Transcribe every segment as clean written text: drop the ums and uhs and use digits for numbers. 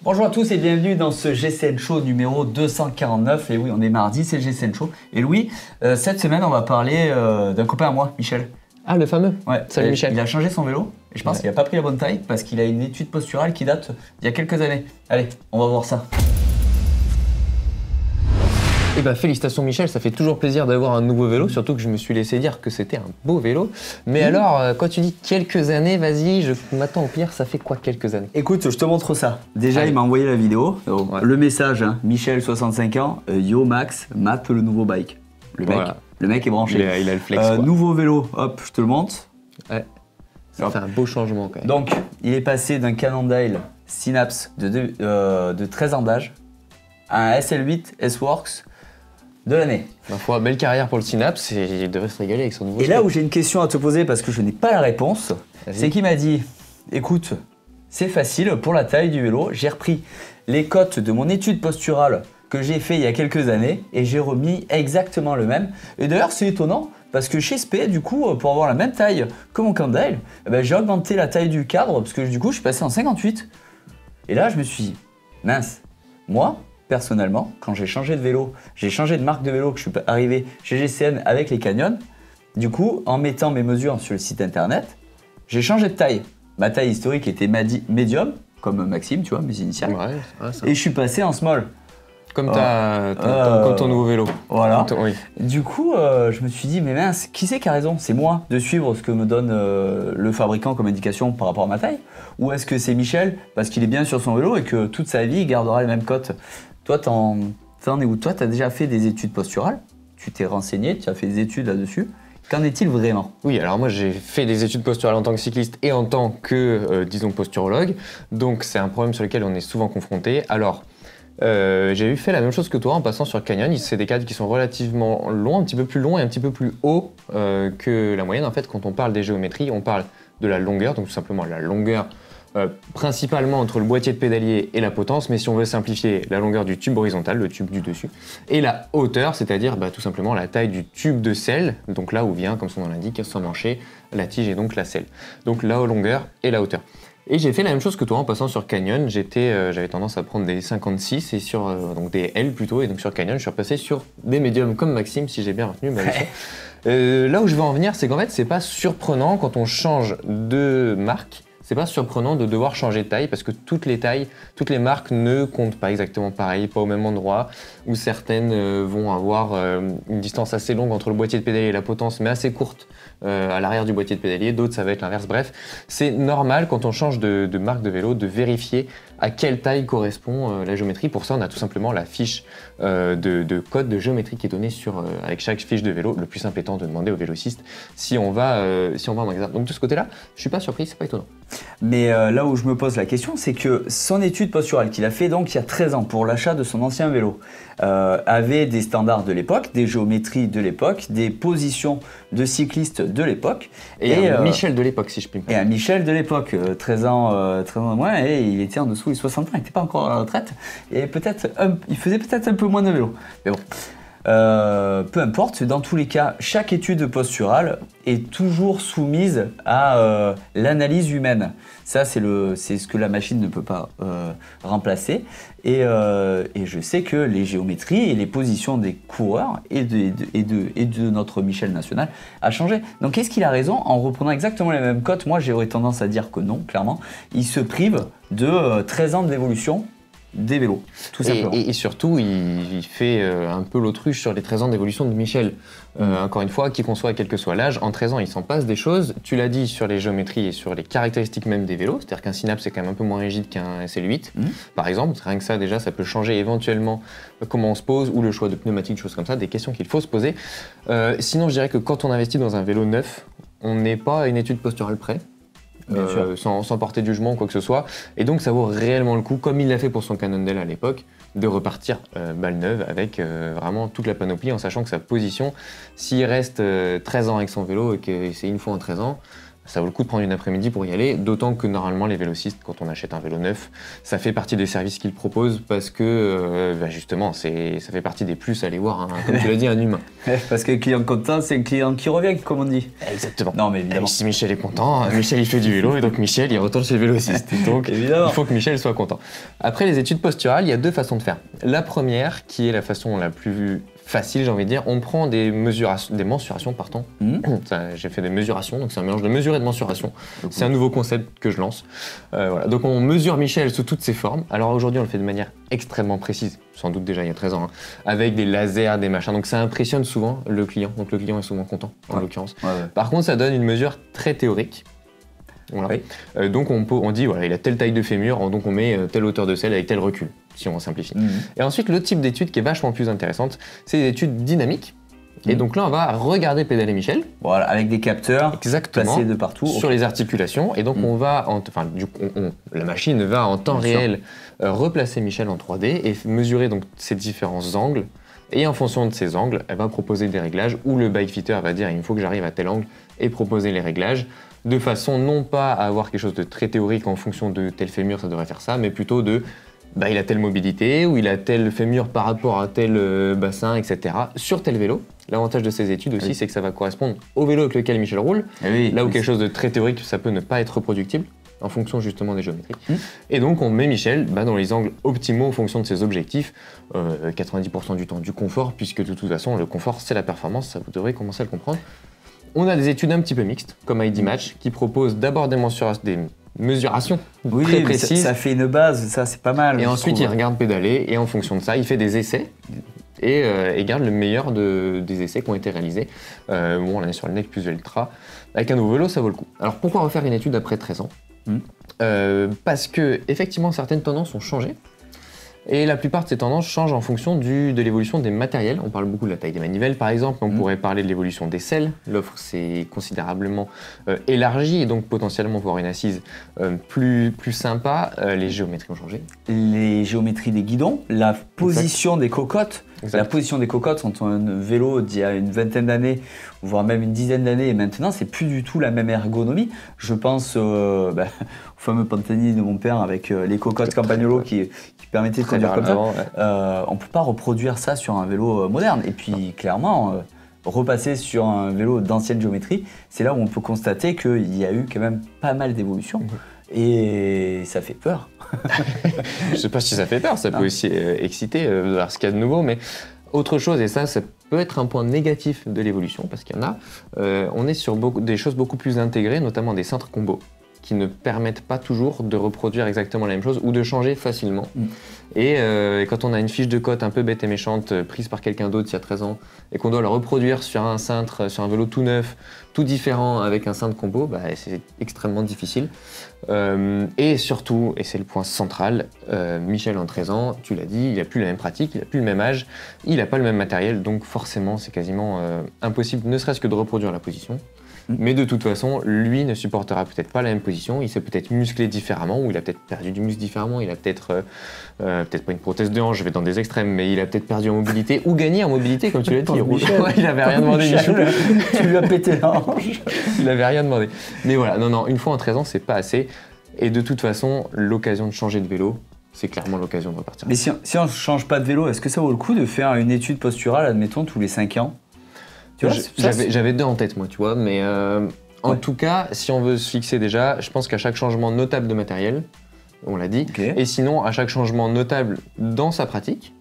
Bonjour à tous et bienvenue dans ce GCN Show numéro 249. Et oui, on est mardi, c'est le GCN Show. Et Louis, cette semaine, on va parler d'un copain à moi, Michel. Ah, le fameux. Ouais, salut Michel. Il a changé son vélo et je pense qu'il n'a pas pris la bonne taille parce qu'il a une étude posturale qui date d'il y a quelques années. Allez, on va voir ça. Eh ben, félicitations Michel, ça fait toujours plaisir d'avoir un nouveau vélo, surtout que je me suis laissé dire que c'était un beau vélo. Mais alors, quand tu dis quelques années, vas-y, je m'attends au pire, ça fait quoi quelques années? Écoute, je te montre ça. Déjà, Allez. il m'a envoyé la vidéo. Ouais. Le message, hein, Michel, 65 ans, Yo Max, mate le nouveau bike. Voilà. Le mec est branché. Il a le flex, quoi. Nouveau vélo, hop, je te le montre. Ouais. Ça fait un beau changement quand même. Donc, il est passé d'un Cannondale Synapse de 13 ans d'âge à un SL8 S-Works de l'année. Ma foi, belle carrière pour le Synapse et il devrait se régaler avec son nouveau Et vélo. là où j'ai une question à te poser parce que je n'ai pas la réponse, Vas-y. c'est qu'il m'a dit, écoute, c'est facile, pour la taille du vélo, j'ai repris les cotes de mon étude posturale que j'ai fait il y a quelques années et j'ai remis exactement le même. Et d'ailleurs, c'est étonnant parce que chez SP, du coup, pour avoir la même taille que mon Cannondale, eh ben, j'ai augmenté la taille du cadre parce que du coup, je suis passé en 58. Et là, je me suis dit, mince, moi, personnellement, quand j'ai changé de vélo, j'ai changé de marque de vélo, que je suis arrivé chez GCN avec les Canyon, du coup, en mettant mes mesures sur le site internet, j'ai changé de taille. Ma taille historique était médium, comme Maxime, tu vois, mes initiales. Ouais, ça. Et je suis passé en small. Comme comme ton nouveau vélo. Voilà. Oui. Du coup, je me suis dit, mais mince, qui c'est qui a raison? C'est moi de suivre ce que me donne le fabricant comme indication par rapport à ma taille? Ou est-ce que c'est Michel, parce qu'il est bien sur son vélo et que toute sa vie, il gardera les mêmes cotes? Toi, t'en es où? Toi, tu as déjà fait des études posturales, tu t'es renseigné, tu as fait des études là-dessus. Qu'en est-il vraiment? Oui, alors moi j'ai fait des études posturales en tant que cycliste et en tant que, disons, posturologue. Donc c'est un problème sur lequel on est souvent confronté. Alors, j'ai fait la même chose que toi en passant sur Canyon. C'est des cadres qui sont relativement longs, un petit peu plus longs et un petit peu plus hauts que la moyenne. En fait, quand on parle des géométries, on parle de la longueur, donc tout simplement la longueur principalement entre le boîtier de pédalier et la potence, mais si on veut simplifier, la longueur du tube horizontal, le tube du dessus, et la hauteur, c'est-à-dire tout simplement la taille du tube de selle, donc là où vient, comme son nom l'indique, s'emmancher la tige et donc la selle. Donc la longueur et la hauteur. Et j'ai fait la même chose que toi en passant sur Canyon. J'avais tendance à prendre des 56 et donc des L plutôt, et donc sur Canyon je suis repassé sur des médiums comme Maxime, si j'ai bien retenu ma leçon. Là où je veux en venir, c'est qu'en fait c'est pas surprenant quand on change de marque. C'est pas surprenant de devoir changer de taille parce que toutes les tailles, toutes les marques ne comptent pas exactement pareil, pas au même endroit, où certaines vont avoir une distance assez longue entre le boîtier de pédalier et la potence, mais assez courte à l'arrière du boîtier de pédalier, d'autres ça va être l'inverse. Bref, c'est normal quand on change de marque de vélo de vérifier à quelle taille correspond la géométrie. Pour ça, on a tout simplement la fiche de code de géométrie qui est donnée avec chaque fiche de vélo. Le plus simple étant de demander au vélociste si on va en magasin. Donc de ce côté-là, je suis pas surpris, c'est pas étonnant. Mais là où je me pose la question, c'est que son étude posturale qu'il a fait donc il y a 13 ans pour l'achat de son ancien vélo avait des standards de l'époque, des géométries de l'époque, des positions de cyclistes de l'époque. Et un Michel de l'époque, si je puis me Et permettre. un Michel de l'époque, 13 ans de moins, et il était en dessous des 60 ans, il n'était pas encore à la retraite, et il faisait peut-être un peu moins de vélo. Mais bon. Peu importe, dans tous les cas, chaque étude posturale est toujours soumise à l'analyse humaine. Ça, c'est ce que la machine ne peut pas remplacer. Et je sais que les géométries et les positions des coureurs et de notre Michel national a changé. Donc, est-ce qu'il a raison en reprenant exactement les mêmes cotes? Moi, j'aurais tendance à dire que non, clairement. Il se prive de 13 ans d'évolution des vélos, tout simplement. Et surtout, il fait un peu l'autruche sur les 13 ans d'évolution de Michel. Encore une fois, qui qu'on soit, quel que soit l'âge, en 13 ans, il s'en passe des choses. Tu l'as dit sur les géométries et sur les caractéristiques même des vélos, c'est-à-dire qu'un Synapse est quand même un peu moins rigide qu'un SL8, par exemple. Rien que ça, déjà, ça peut changer éventuellement comment on se pose, ou le choix de pneumatiques, choses comme ça, des questions qu'il faut se poser. Sinon, je dirais que quand on investit dans un vélo neuf, on n'est pas à une étude posturale près. Sans porter de jugement ou quoi que ce soit, et donc ça vaut réellement le coup, comme il l'a fait pour son Cannondale à l'époque, de repartir balle neuve avec vraiment toute la panoplie, en sachant que sa position, s'il reste 13 ans avec son vélo et que c'est une fois en 13 ans, ça vaut le coup de prendre une après-midi pour y aller, d'autant que normalement les vélocistes, quand on achète un vélo neuf, ça fait partie des services qu'ils proposent parce que justement, ça fait partie des plus à aller voir, comme tu l'as dit, un humain. Parce que le client content, c'est un client qui revient, comme on dit. Exactement. Non, mais évidemment. Et si Michel est content, Michel il fait du vélo et donc Michel il retourne chez le vélociste. Donc évidemment, il faut que Michel soit content. Après les études posturales, il y a deux façons de faire. La première, qui est la façon la plus facile, j'ai envie de dire, on prend des mensurations, pardon. J'ai fait des mesurations, donc c'est un mélange de mesure et de mensuration. C'est un nouveau concept que je lance. Voilà. Donc on mesure Michel sous toutes ses formes. Alors aujourd'hui, on le fait de manière extrêmement précise, sans doute déjà il y a 13 ans, avec des lasers, des machins. Donc ça impressionne souvent le client. Donc le client est souvent content, en l'occurrence. Par contre, ça donne une mesure très théorique. Voilà. Donc on dit, voilà, il a telle taille de fémur, donc on met telle hauteur de selle avec tel recul, si on simplifie. Et ensuite, l'autre type d'étude qui est vachement plus intéressante, c'est des études dynamiques. Et donc là, on va regarder pédaler Michel. Voilà, avec des capteurs placés de partout. Sur les articulations. Et donc, on va, la machine va en temps réel replacer Michel en 3D et mesurer donc ses différents angles. Et en fonction de ces angles, elle va proposer des réglages où le bike fitter va dire il faut que j'arrive à tel angle et proposer les réglages de façon non pas à avoir quelque chose de très théorique en fonction de tel fémur, ça devrait faire ça, mais plutôt de il a telle mobilité ou il a tel fémur par rapport à tel bassin, etc. sur tel vélo. L'avantage de ces études aussi, c'est que ça va correspondre au vélo avec lequel Michel roule, là où quelque chose de très théorique, ça peut ne pas être reproductible en fonction justement des géométries. Et donc on met Michel dans les angles optimaux en fonction de ses objectifs, 90% du temps du confort, puisque de toute façon le confort c'est la performance, ça vous devrez commencer à le comprendre. On a des études un petit peu mixtes, comme ID Match, qui proposent d'abord des mesurations très précises. Ça fait une base, ça c'est pas mal. Et ensuite il regarde pédaler, et en fonction de ça, il fait des essais, et garde le meilleur des essais qui ont été réalisés. On est sur le Nec Plus Ultra. Avec un nouveau vélo, ça vaut le coup. Alors pourquoi refaire une étude après 13 ans Parce que effectivement certaines tendances ont changé. Et la plupart de ces tendances changent en fonction de l'évolution des matériels. On parle beaucoup de la taille des manivelles par exemple, on pourrait parler de l'évolution des selles. L'offre s'est considérablement élargie et donc potentiellement voir une assise plus sympa. Les géométries ont changé. Les géométries des guidons, la position des cocottes. La position des cocottes entre un vélo d'il y a une vingtaine d'années, voire même une dizaine d'années, et maintenant, c'est plus du tout la même ergonomie. Je pense au fameux Pantani de mon père avec les cocottes Campagnolo qui permettaient de conduire comme ça. On ne peut pas reproduire ça sur un vélo moderne. Et puis, clairement, repasser sur un vélo d'ancienne géométrie, c'est là où on peut constater qu'il y a eu quand même pas mal d'évolutions. Et ça fait peur. Je sais pas si ça fait peur, ça peut aussi exciter de voir ce qu'il y a de nouveau, mais autre chose, et ça peut être un point négatif de l'évolution, parce qu'il y en a, on est sur des choses beaucoup plus intégrées, notamment des centres combos, qui ne permettent pas toujours de reproduire exactement la même chose ou de changer facilement. Et quand on a une fiche de cote un peu bête et méchante prise par quelqu'un d'autre il y a 13 ans et qu'on doit la reproduire sur un cintre, sur un vélo tout neuf, tout différent avec un cintre combo, c'est extrêmement difficile. Et surtout, et c'est le point central, Michel en 13 ans, tu l'as dit, il n'a plus la même pratique, il n'a plus le même âge, il n'a pas le même matériel, donc forcément c'est quasiment impossible, ne serait-ce que de reproduire la position. Mais de toute façon, lui ne supportera peut-être pas la même position, il s'est peut-être musclé différemment, ou il a peut-être perdu du muscle différemment, il a peut-être pas une prothèse de hanche, je vais dans des extrêmes, mais il a peut-être perdu en mobilité, ou gagné en mobilité, comme tu l'as dit. Il avait rien demandé, Michel. Tu lui as pété la hanche. Il avait rien demandé. Mais voilà, non, une fois en 13 ans, c'est pas assez. Et de toute façon, l'occasion de changer de vélo, c'est clairement l'occasion de repartir. Mais si on ne change pas de vélo, est-ce que ça vaut le coup de faire une étude posturale, admettons, tous les 5 ans? J'avais deux en tête, moi, tu vois, mais en tout cas, si on veut se fixer déjà, je pense qu'à chaque changement notable de matériel, on l'a dit, et sinon, à chaque changement notable dans sa pratique,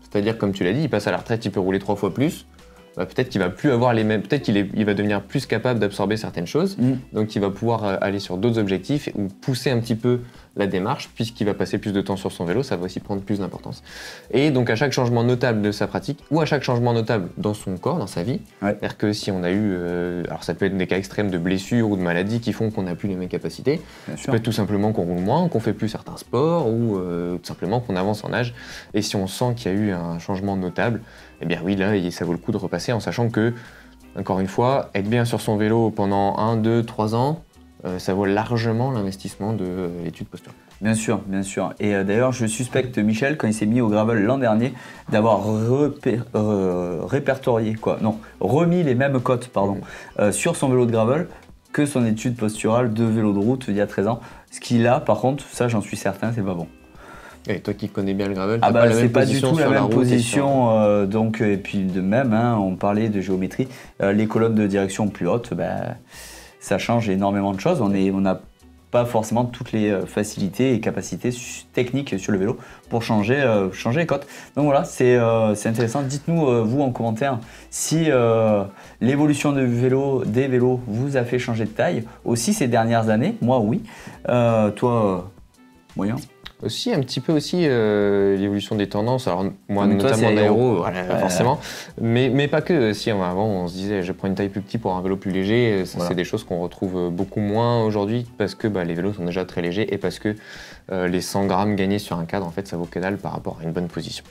c'est-à-dire, comme tu l'as dit, il passe à la retraite, il peut rouler 3 fois plus, peut-être qu'il va plus avoir les mêmes, peut-être qu'il va devenir plus capable d'absorber certaines choses, donc il va pouvoir aller sur d'autres objectifs ou pousser un petit peu la démarche, puisqu'il va passer plus de temps sur son vélo, ça va aussi prendre plus d'importance. Et donc à chaque changement notable de sa pratique, ou à chaque changement notable dans son corps, dans sa vie, c'est-à-dire que si on a eu, alors ça peut être des cas extrêmes de blessures ou de maladies qui font qu'on n'a plus les mêmes capacités, ça peut être tout simplement qu'on roule moins, qu'on fait plus certains sports, ou tout simplement qu'on avance en âge, et si on sent qu'il y a eu un changement notable, eh bien oui, là, ça vaut le coup de repasser en sachant que, encore une fois, être bien sur son vélo pendant 1, 2, 3 ans, ça vaut largement l'investissement de l'étude posturale. Bien sûr, bien sûr. Et d'ailleurs, je suspecte Michel, quand il s'est mis au gravel l'an dernier, d'avoir remis les mêmes cotes sur son vélo de gravel que son étude posturale de vélo de route il y a 13 ans. Ce qu'il a, par contre, ça j'en suis certain, c'est pas bon. Et toi qui connais bien le gravel, ah bah c'est pas du tout la même route position, donc et puis de même, hein, on parlait de géométrie, les colonnes de direction plus hautes, ça change énormément de choses. On n'a pas forcément toutes les facilités et capacités techniques sur le vélo pour changer les côtes. Donc voilà, c'est intéressant. Dites-nous vous en commentaire si l'évolution des vélos vous a fait changer de taille aussi ces dernières années. Moi oui. Toi, moyen. Aussi, un petit peu aussi l'évolution des tendances. Alors moi, notamment l'aéro, voilà, forcément. Mais pas que. Si avant, on se disait, je prends une taille plus petite pour un vélo plus léger. Ça, c'est des choses qu'on retrouve beaucoup moins aujourd'hui parce que les vélos sont déjà très légers et parce que les 100 grammes gagnés sur un cadre, en fait, ça vaut que dalle par rapport à une bonne position.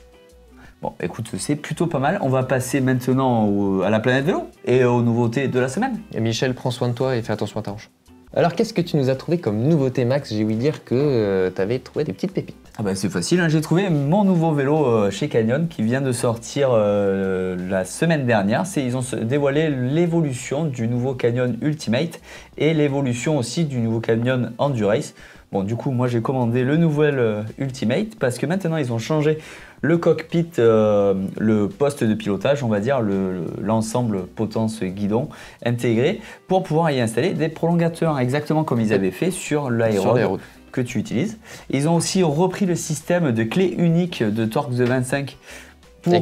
Bon, écoute, c'est plutôt pas mal. On va passer maintenant à la planète vélo et aux nouveautés de la semaine. Et Michel, prends soin de toi et fais attention à ta hanche. Alors, qu'est-ce que tu nous as trouvé comme nouveauté, Max? J'ai ouï dire que tu avais trouvé des petites pépites. Ah c'est facile, hein. J'ai trouvé mon nouveau vélo chez Canyon qui vient de sortir la semaine dernière. Ils ont dévoilé l'évolution du nouveau Canyon Ultimate et l'évolution aussi du nouveau Canyon Endurace. Bon, du coup, moi j'ai commandé le nouvel Ultimate parce que maintenant ils ont changé le cockpit, le poste de pilotage, on va dire, l'ensemble potence guidon intégré pour pouvoir y installer des prolongateurs, exactement comme ils avaient fait sur l'aérode que tu utilises. Ils ont aussi repris le système de clé unique de Torx de 25 pour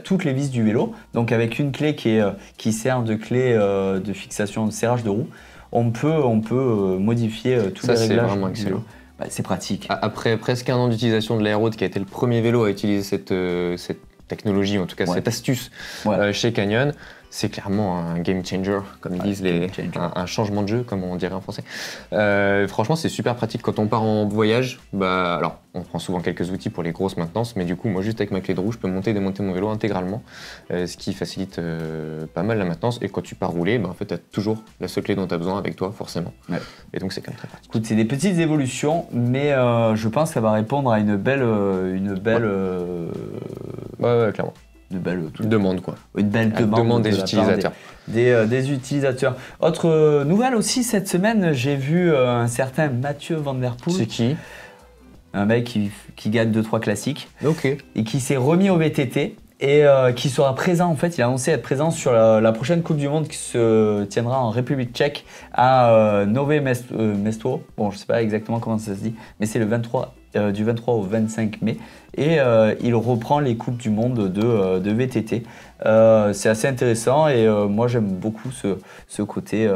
toutes les vis du vélo. Donc avec une clé qui sert de clé de fixation de serrage de roue, on peut modifier tous les réglages. C'est vraiment excellent. C'est pratique. Après presque un an d'utilisation de l'aérode, qui a été le premier vélo à utiliser cette technologie, en tout cas cette astuce chez Canyon, c'est clairement un game changer, comme ils disent, un changement de jeu, comme on dirait en français. Franchement, c'est super pratique quand on part en voyage. Alors, on prend souvent quelques outils pour les grosses maintenances, mais du coup, moi, juste avec ma clé de roue, je peux monter et démonter mon vélo intégralement, ce qui facilite pas mal la maintenance. Et quand tu pars rouler, en fait, tu as toujours la seule clé dont tu as besoin avec toi, forcément. Ouais. Et donc, c'est quand même très pratique. Écoute, c'est des petites évolutions, mais je pense que ça va répondre à une belle clairement. Une belle demande, quoi. Une belle demande des utilisateurs. Des utilisateurs. Autre nouvelle aussi cette semaine, j'ai vu un certain Mathieu Van Der Poel. C'est qui? Un mec qui gagne 2-3 classiques. Ok. Et qui s'est remis au VTT et qui sera présent, en fait, il a annoncé être présent sur la prochaine Coupe du Monde qui se tiendra en République tchèque à Nové Mesto. Bon, je sais pas exactement comment ça se dit, mais c'est du 23 au 25 mai. Et il reprend les Coupes du Monde de VTT. C'est assez intéressant et moi j'aime beaucoup ce côté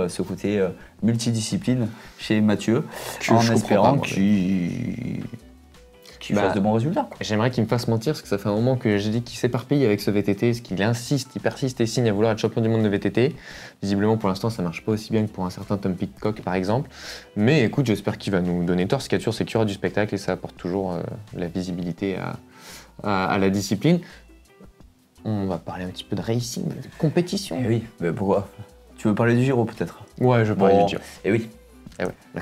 multidiscipline chez Mathieu, en espérant qu'il fasse de bons résultats. J'aimerais qu'il me fasse mentir parce que ça fait un moment que j'ai dit qu'il s'éparpille avec ce VTT, parce qu'il insiste, il persiste et signe à vouloir être champion du monde de VTT. Visiblement pour l'instant ça marche pas aussi bien que pour un certain Tom Pidcock par exemple. Mais écoute, j'espère qu'il va nous donner tort. Ce qu'il y a sûr, c'est qu'il y aura du spectacle et ça apporte toujours la visibilité à la discipline. On va parler un petit peu de racing, de compétition. Eh oui, mais pourquoi? Tu veux parler du Giro peut-être? Ouais, je veux parler du Giro. Eh oui.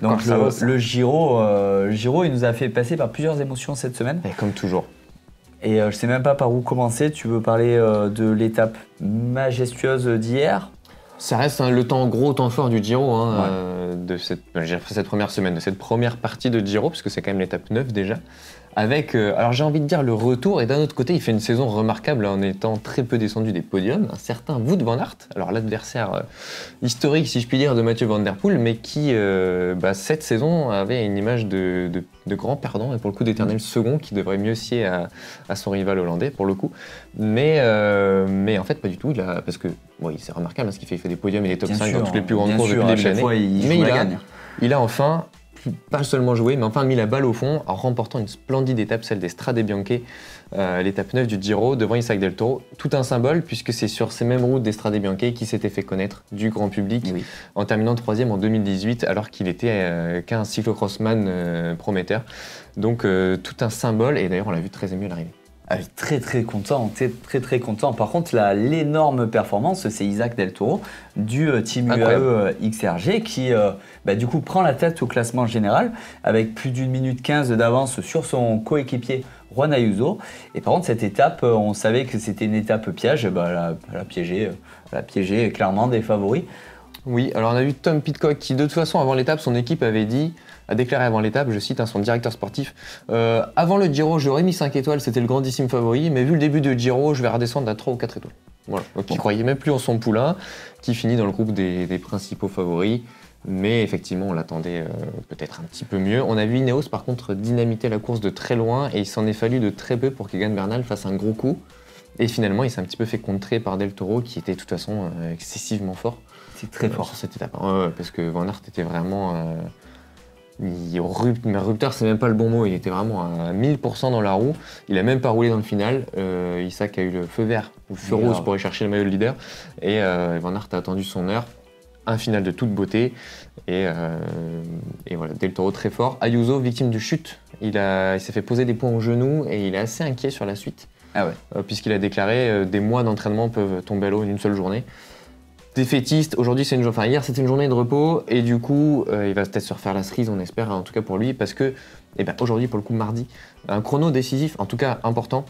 Donc le Giro, il nous a fait passer par plusieurs émotions cette semaine. Et comme toujours. Et je sais même pas par où commencer. Tu veux parler de l'étape majestueuse d'hier? Ça reste le gros temps fort du Giro, de cette première semaine, de cette première partie de Giro, parce que c'est quand même l'étape 9 déjà. Avec, alors j'ai envie de dire le retour, et d'un autre côté, il fait une saison remarquable en étant très peu descendu des podiums, un certain Wout van Aert, alors l'adversaire historique, si je puis dire, de Mathieu Van Der Poel, mais qui, cette saison, avait une image de grand perdant, et pour le coup d'éternel second, qui devrait mieux scier à son rival hollandais, pour le coup. Mais en fait, pas du tout, parce que c'est remarquable, parce qu'il fait des podiums et des top 5 dans toutes les plus grandes courses depuis le début de l'année. Mais il a enfin pas seulement joué, mais enfin mis la balle au fond en remportant une splendide étape, celle des Strade Bianche, l'étape 9 du Giro, devant Isaac Del Toro. Tout un symbole, puisque c'est sur ces mêmes routes des Strade Bianche qu'il s'était fait connaître du grand public, en terminant 3e en 2018, alors qu'il était qu'un cyclocrossman prometteur. Donc tout un symbole, et d'ailleurs on l'a vu très ému à l'arrivée. Très content, content. Par contre, l'énorme performance, c'est Isaac Del Toro du Team UAE XRG qui du coup prend la tête au classement général avec plus d'1 minute 15 d'avance sur son coéquipier Juan Ayuso. Et par contre, cette étape, on savait que c'était une étape piège, elle a piégé clairement des favoris. Oui, alors on a vu Tom Pidcock qui, de toute façon, avant l'étape, son équipe a déclaré avant l'étape, je cite son directeur sportif, avant le Giro, j'aurais mis 5 étoiles, c'était le grandissime favori, mais vu le début de Giro, je vais redescendre à 3 ou 4 étoiles. Voilà. Donc il croyait même plus en son poulain, qui finit dans le groupe des principaux favoris. Mais effectivement, on l'attendait peut-être un petit peu mieux. On a vu Ineos, par contre, dynamiter la course de très loin, et il s'en est fallu de très peu pour qu'Egan Bernal fasse un gros coup. Et finalement, il s'est un petit peu fait contrer par Del Toro, qui était de toute façon excessivement fort. C'est très fort. Sur cette étape. Ouais, parce que Van Aert était vraiment... rupteur, c'est même pas le bon mot, il était vraiment à 1000% dans la roue. Il a même pas roulé dans le final. Isaac a eu le feu vert, ou le feu rose pour aller chercher le maillot de leader. Et Van Aert a attendu son heure. Un final de toute beauté. Et voilà, Del Toro très fort. Ayuso, victime de chute. Il s'est fait poser des points au genou et il est assez inquiet sur la suite. Ah ouais. Puisqu'il a déclaré des mois d'entraînement peuvent tomber à l'eau en une seule journée. Défaitiste, aujourd'hui hier c'était une journée de repos et du coup il va peut-être se refaire la cerise, on espère, en tout cas pour lui, parce que aujourd'hui pour le coup mardi, un chrono décisif, en tout cas important,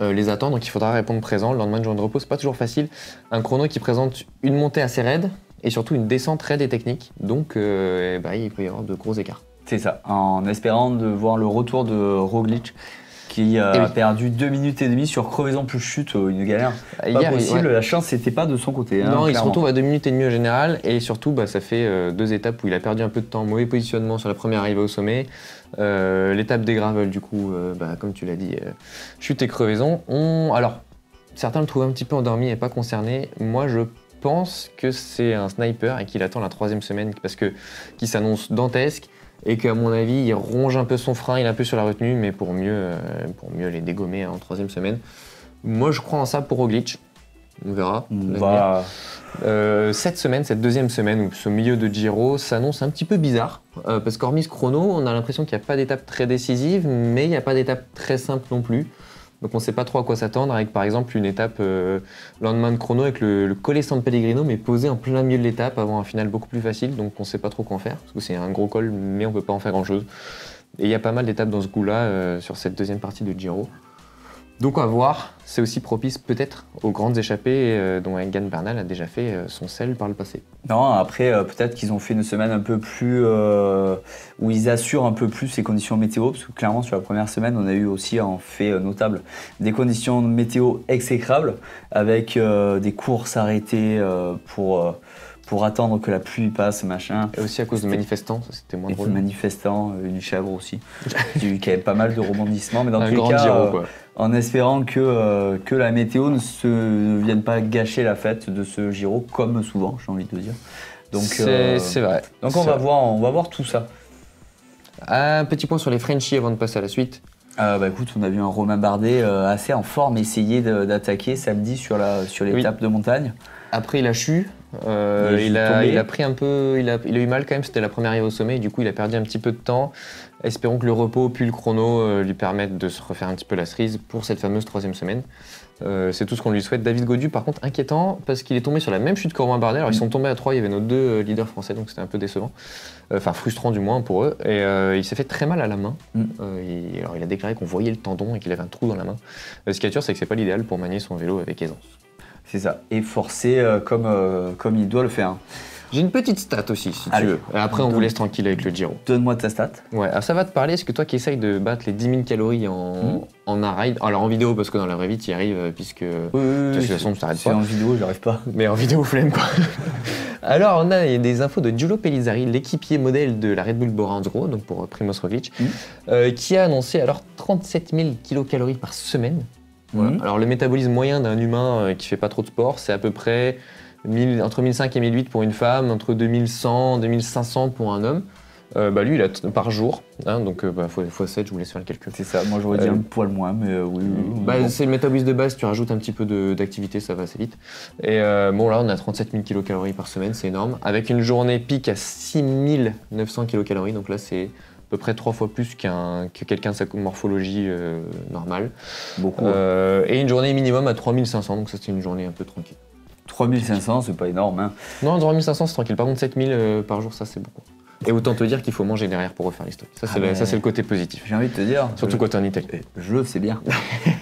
les attend, donc il faudra répondre présent. Le lendemain de journée de repos, c'est pas toujours facile. Un chrono qui présente une montée assez raide et surtout une descente raide et technique, donc il peut y avoir de gros écarts. C'est ça, en espérant de voir le retour de Roglic qui a perdu 2 minutes et demie sur crevaison plus chute, une galère pas possible. La chance n'était pas de son côté. Non, il se retrouve à 2 minutes et demie au général, et surtout ça fait 2 étapes où il a perdu un peu de temps, mauvais positionnement sur la première arrivée au sommet. L'étape des gravels, du coup, comme tu l'as dit, chute et crevaison. Alors, certains le trouvent un petit peu endormi et pas concerné. Moi, je pense que c'est un sniper et qu'il attend la 3e semaine parce qu'il s'annonce dantesque. Et qu'à mon avis, il ronge un peu son frein, il est un peu sur la retenue, mais pour mieux les dégommer en 3e semaine. Moi, je crois en ça pour Roglic. On verra. Cette 2e semaine, ou ce milieu de Giro, s'annonce un petit peu bizarre. Parce qu'hormis ce chrono, on a l'impression qu'il n'y a pas d'étape très décisive, mais il n'y a pas d'étape très simple non plus. Donc on ne sait pas trop à quoi s'attendre, avec par exemple une étape lendemain de chrono avec le Colle San Pellegrino, mais posé en plein milieu de l'étape avant un final beaucoup plus facile, donc on ne sait pas trop quoi en faire, parce que c'est un gros col, mais on ne peut pas en faire grand chose. Et il y a pas mal d'étapes dans ce goût-là sur cette 2e partie de Giro. Donc à voir, c'est aussi propice peut-être aux grandes échappées dont Egan Bernal a déjà fait son sel par le passé. Non, après peut-être qu'ils ont fait une semaine un peu plus où ils assurent un peu plus les conditions météo, parce que clairement sur la première semaine on a eu aussi un fait notable des conditions météo exécrables avec des courses arrêtées pour attendre que la pluie passe, machin. Et aussi à cause de manifestants, ça c'était moins drôle. Manifestants, une chèvre aussi. Il y a eu quand même pas mal de rebondissements, mais dans tous les cas, Giro, quoi. En espérant que la météo ne vienne pas gâcher la fête de ce Giro, comme souvent, j'ai envie de dire. Donc, c'est vrai. Donc on va voir tout ça. Un petit point sur les Frenchies avant de passer à la suite. Écoute, on a vu un Romain Bardet assez en forme essayer d'attaquer samedi sur l'étape de montagne. Après il a chu, il a pris un peu, il a eu mal quand même, c'était la première arrivée au sommet, et du coup il a perdu un petit peu de temps. Espérons que le repos puis le chrono lui permettent de se refaire un petit peu la cerise pour cette fameuse 3e semaine. C'est tout ce qu'on lui souhaite. David Gaudu, par contre, inquiétant parce qu'il est tombé sur la même chute que Romain Bardet. Alors ils sont tombés à 3, il y avait nos 2 leaders français, donc c'était un peu décevant. Enfin frustrant du moins pour eux. Et il s'est fait très mal à la main. Alors il a déclaré qu'on voyait le tendon et qu'il avait un trou dans la main. Ce qui est sûr, c'est que c'est pas l'idéal pour manier son vélo avec aisance. C'est ça, et forcer comme il doit le faire. J'ai une petite stat aussi, si tu veux. Et après, on vous laisse tranquille avec le Giro. Donne-moi ta stat. Ouais, alors ça va te parler. Est-ce que toi qui essayes de battre les 10 000 calories en ride, alors en vidéo, parce que dans la vraie vie, tu y arrives, puisque de toute façon, tu t'arrêtes pas. En vidéo, j'arrive pas. Mais en vidéo, flemme pas. Alors, on a des infos de Giulio Pellizzari, l'équipier modèle de la Red Bull Bora Hansgrohe, donc pour Primoz Roglic, qui a annoncé alors 37 000 kilocalories par semaine. Voilà. Alors, le métabolisme moyen d'un humain qui fait pas trop de sport, c'est à peu près entre 1500 et 1008 pour une femme, entre 2100 et 2500 pour un homme. Lui, il a par jour, donc x 7, je vous laisse faire le calcul. C'est ça, moi j'aurais dit un poil moins, mais oui. Bon. C'est le métabolisme de base, tu rajoutes un petit peu d'activité, ça va assez vite. Et là, on a 37 000 kilocalories par semaine, c'est énorme. Avec une journée pic à 6900 kilocalories, donc là, c'est à peu près 3 fois plus que quelqu'un de sa morphologie normale. Beaucoup. Et une journée minimum à 3500, donc ça, c'est une journée un peu tranquille. 3500, c'est pas énorme. Hein. Non, 3500, c'est tranquille. Par contre, 7000 par jour, ça, c'est beaucoup. Et autant te dire qu'il faut manger derrière pour refaire les stocks. Ça, c'est le côté positif. J'ai envie de te dire. Surtout quand t'es en Italie. Je le sais bien.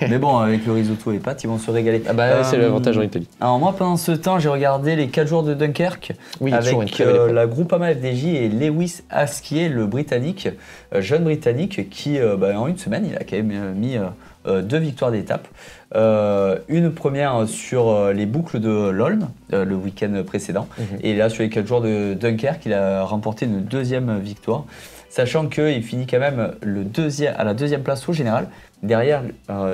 Mais bon, avec le risotto et les pâtes, ils vont se régaler. Ah bah c'est l'avantage en Italie. Alors moi, pendant ce temps, j'ai regardé les 4 jours de Dunkerque Oui, toujours une avec très belle épreuve. la Groupama FDJ et Lewis Haskier, le Britannique, jeune Britannique, qui en une semaine, il a quand même mis 2 victoires d'étape. Une première sur les boucles de l'Olne, le week-end précédent. Et là, sur les 4 jours de Dunkerque, il a remporté une 2e victoire. Sachant qu'il finit quand même à la 2e place au général, derrière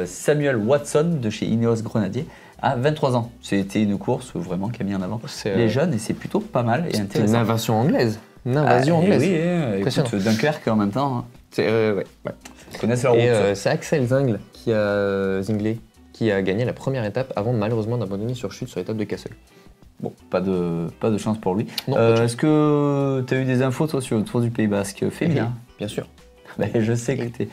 Samuel Watson de chez Ineos Grenadier, à 23 ans. C'était une course vraiment qui a mis en avant les jeunes et c'est plutôt pas mal et intéressant. C'est une invasion anglaise. Une invasion anglaise. Oui, écoute, Dunkerque en même temps. Ouais. Ils connaissent leur route. C'est Axel Zingler qui a gagné la première étape avant malheureusement d'abandonner sur chute sur l'étape de Kassel. Bon, pas de chance pour lui. Non, est-ce que tu as eu des infos toi sur le Tour du Pays Basque féminin? Bien sûr. Je sais que t'es...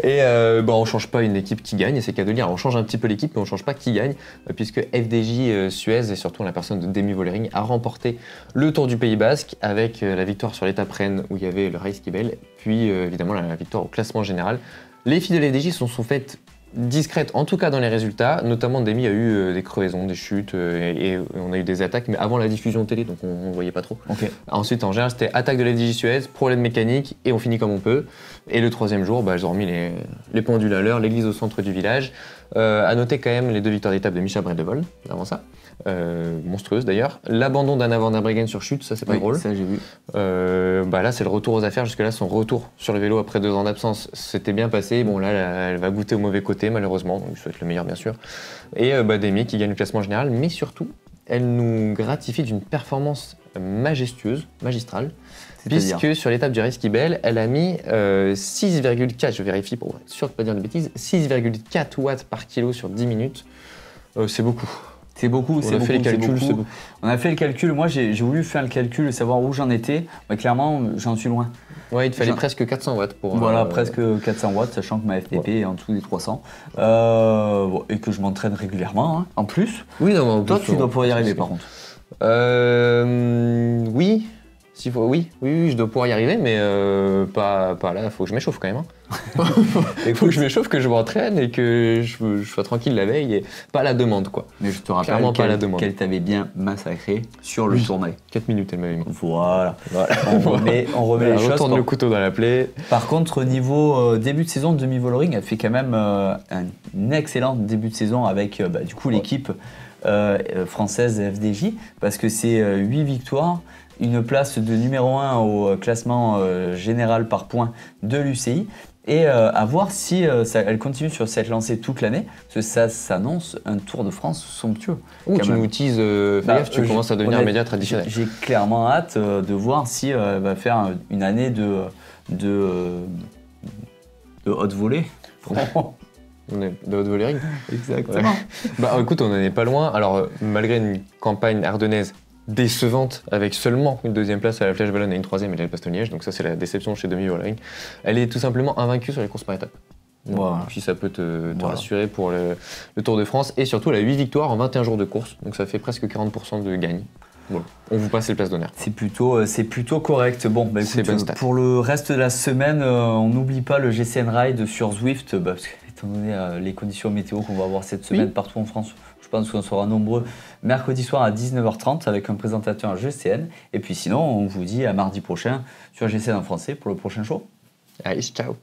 Et on change pas une équipe qui gagne, et c'est qu'à de dire, on change un petit peu l'équipe, mais on change pas qui gagne, puisque FDJ Suez, et surtout la personne de Demi Vollering, a remporté le Tour du Pays Basque avec la victoire sur l'étape Rennes où il y avait le Reiskibel, puis évidemment la victoire au classement général. Les filles de l'FDJ sont faites discrète, en tout cas dans les résultats. Notamment, Demi a eu des crevaisons, des chutes et on a eu des attaques, mais avant la diffusion télé, donc on ne voyait pas trop. Okay. Ensuite, en général, c'était attaque de la FDJ Suez, problème mécanique et on finit comme on peut. Et le 3e jour, ils ont remis les pendules à l'heure, l'église au centre du village. À noter quand même les 2 victoires d'étape de Micha Bredevol, avant ça. Monstrueuse d'ailleurs. L'abandon d'Anna van der Breggen sur chute, ça c'est pas drôle. Ça j'ai vu. Là c'est le retour aux affaires, jusque là son retour sur le vélo après 2 ans d'absence s'était bien passé. Bon là elle va goûter au mauvais côté malheureusement, donc je souhaite le meilleur bien sûr. Et Demi qui gagne le classement général, mais surtout elle nous gratifie d'une performance majestueuse, magistrale. Puisque sur l'étape du Reiskibel, elle a mis 6,4, je vérifie pour être sûr de ne pas dire de bêtises, 6,4 watts par kilo sur 10 minutes. C'est beaucoup. C'est beaucoup, On a fait les calculs, c'est beaucoup. On a fait le calcul, moi j'ai voulu faire le calcul, savoir où j'en étais, mais clairement j'en suis loin. Ouais, il te fallait presque 400 watts pour... Voilà, presque 400 watts, sachant que ma FTP est en dessous des 300. Et que je m'entraîne régulièrement, hein, en plus. Oui, non, toi tu dois pouvoir y arriver par contre. Oui. Oui, je dois pouvoir y arriver, mais pas là, il faut que je m'échauffe quand même. Il faut que je m'échauffe, que je m'entraîne et que je sois tranquille la veille et pas à la demande quoi. Mais je te rappelle qu'elle t'avait bien massacré sur le tournoi. 4 minutes elle m'avait mis. Voilà. On remet les choses. Retourne le couteau dans la plaie. Par contre, niveau début de saison de Demi Vollering, elle fait quand même un excellent début de saison avec du coup l'équipe française FDJ parce que c'est 8 victoires. Une place de numéro 1 au classement général par points de l'UCI et à voir si elle continue sur cette lancée toute l'année parce que ça s'annonce un Tour de France somptueux. Tu nous teases, tu commences à devenir un média traditionnel. J'ai clairement hâte de voir si elle va faire une année de haute volée. De haute Vollering. Exactement. Écoute, on n'en est pas loin. Alors, malgré une campagne ardennaise décevante avec seulement une 2e place à la Flèche Wallonne et une 3e à l'Alpe-Bastogne-Liège, donc ça c'est la déception chez Demi Vollering. Elle est tout simplement invaincue sur les courses par étapes. Voilà. Si ça peut te rassurer pour le Tour de France, et surtout elle a 8 victoires en 21 jours de course, donc ça fait presque 40% de gagne. Bon, on vous passe les places d'honneur. C'est plutôt correct. Bon, écoute, pour le reste de la semaine, on n'oublie pas le GCN Ride sur Zwift, parce que étant donné les conditions météo qu'on va avoir cette semaine partout en France, je pense qu'on sera nombreux mercredi soir à 19h30 avec un présentateur GCN. Et puis sinon, on vous dit à mardi prochain sur GCN en français pour le prochain show. Allez, ciao.